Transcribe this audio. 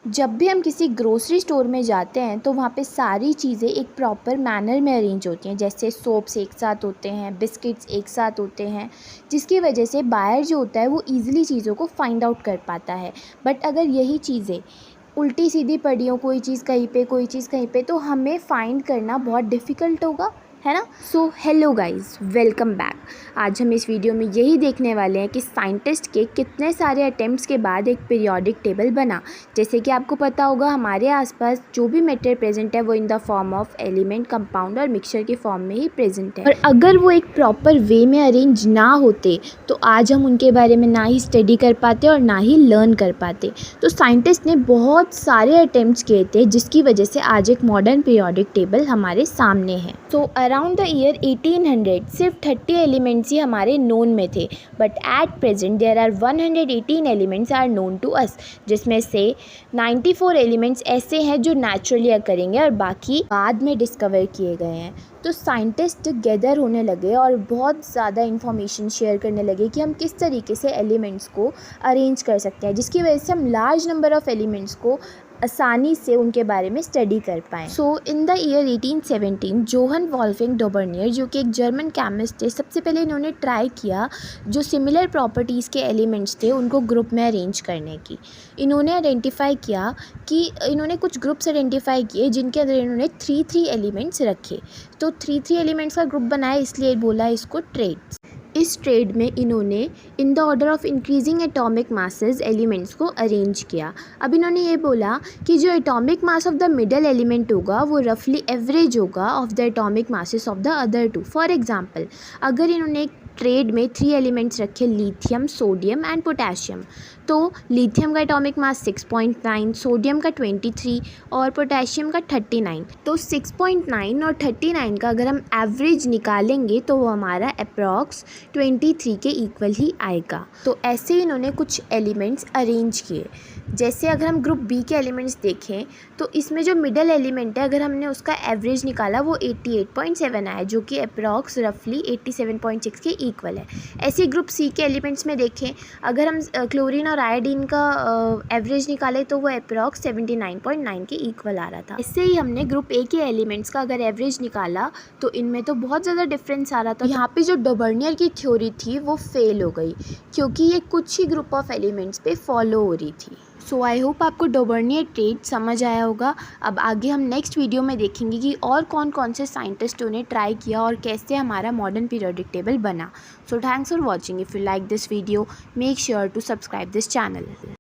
जब भी हम किसी ग्रोसरी स्टोर में जाते हैं तो वहाँ पे सारी चीज़ें एक प्रॉपर मैनर में अरेंज होती हैं। जैसे सोप्स एक साथ होते हैं, बिस्किट्स एक साथ होते हैं, जिसकी वजह से बायर जो होता है वो ईज़िली चीज़ों को फाइंड आउट कर पाता है। बट अगर यही चीज़ें उल्टी सीधी पड़ी हो, कोई चीज़ कहीं पे कोई चीज़ कहीं पे, तो हमें फाइंड करना बहुत डिफ़िकल्ट होगा, है ना। So hello guys, welcome back. आज हम इस वीडियो में यही देखने वाले हैं कि साइंटिस्ट के कितने सारे अटेम्प्ट्स के बाद एक पीरियोडिक टेबल बना। जैसे कि आपको पता होगा, हमारे आसपास जो भी मैटर प्रेजेंट है वो in the form of element, compound और मिक्सचर के फॉर्म में ही प्रेजेंट है। और अगर वो एक प्रॉपर वे में अरेंज ना होते तो आज हम उनके बारे में ना ही स्टडी कर पाते और ना ही लर्न कर पाते। तो साइंटिस्ट ने बहुत सारे अटेम्प्ट्स किए थे, जिसकी वजह से आज एक मॉडर्न पीरियोडिक टेबल हमारे सामने है। तो अराउंड द ईयर 1800 सिर्फ 30 एलिमेंट्स ही हमारे नोन में थे, but at present there are 118 elements are known to us, जिसमें से 94 एलिमेंट्स ऐसे हैं जो नेचुरली अकरेंगे और बाकी बाद में डिस्कवर किए गए हैं। तो साइंटिस्ट गैदर होने लगे और बहुत ज़्यादा इन्फॉर्मेशन शेयर करने लगे कि हम किस तरीके से एलिमेंट्स को अरेंज कर सकते हैं, जिसकी वजह से हम लार्ज नंबर ऑफ़ एलिमेंट्स को आसानी से उनके बारे में स्टडी कर पाएँ। सो इन द ईयर 1817 जोहन वॉल्फिंग डोबर्नियर, जो कि एक जर्मन केमिस्ट थे, सबसे पहले इन्होंने ट्राई किया जो सिमिलर प्रॉपर्टीज़ के एलिमेंट्स थे उनको ग्रुप में अरेंज करने की। इन्होंने आइडेंटिफाई किया कि इन्होंने कुछ ग्रुप्स आइडेंटिफाई किए जिनके अंदर इन्होंने 3 एलिमेंट्स रखे। तो 3 एलिमेंट्स का ग्रुप बनाया, इसलिए बोला इसको ट्रेड्स। इस ट्रेड में इन्होंने in the order of increasing atomic masses elements को अरेंज किया। अब इन्होंने ये बोला कि जो atomic mass of the middle element होगा वो रफली एवरेज होगा of the atomic masses of the other 2। For example, अगर इन्होंने एक ट्रेड में 3 एलिमेंट्स रखे, लिथियम, सोडियम एंड पोटेशियम, तो लिथियम का एटॉमिक मास 6.9, सोडियम का 23 और पोटेशियम का 39। तो 6.9 और 39 का अगर हम एवरेज निकालेंगे तो वो हमारा अप्रॉक्स 23 के इक्वल ही आएगा। तो ऐसे ही इन्होंने कुछ एलिमेंट्स अरेंज किए। जैसे अगर हम ग्रुप बी के एलिमेंट्स देखें तो इसमें जो मिडल एलिमेंट है, अगर हमने उसका एवरेज निकाला वो 88.7 आया, जो कि अप्रॉक्स रफली 87.6 के इक्वल है। ऐसे ग्रुप सी के एलिमेंट्स में देखें, अगर हम क्लोरीन और आयोडीन का एवरेज निकाले तो वो अप्रॉक्स 79.9 के इक्वल आ रहा था। इससे ही हमने ग्रुप ए के एलिमेंट्स का अगर एवरेज निकाला तो इनमें तो बहुत ज़्यादा डिफरेंस आ रहा था। यहाँ पे जो डोबर्नियर की थ्योरी थी वो फेल हो गई, क्योंकि ये कुछ ही ग्रुप ऑफ एलिमेंट्स पे फॉलो हो रही थी। सो आई होप आपको डोबर्नियर ट्रेड समझ आया होगा। अब आगे हम नेक्स्ट वीडियो में देखेंगे कि और कौन कौन से साइंटिस्टों ने ट्राई किया और कैसे हमारा मॉडर्न पीरियोडिक टेबल बना। So thanks for watching. If you like this video, make sure to subscribe this channel.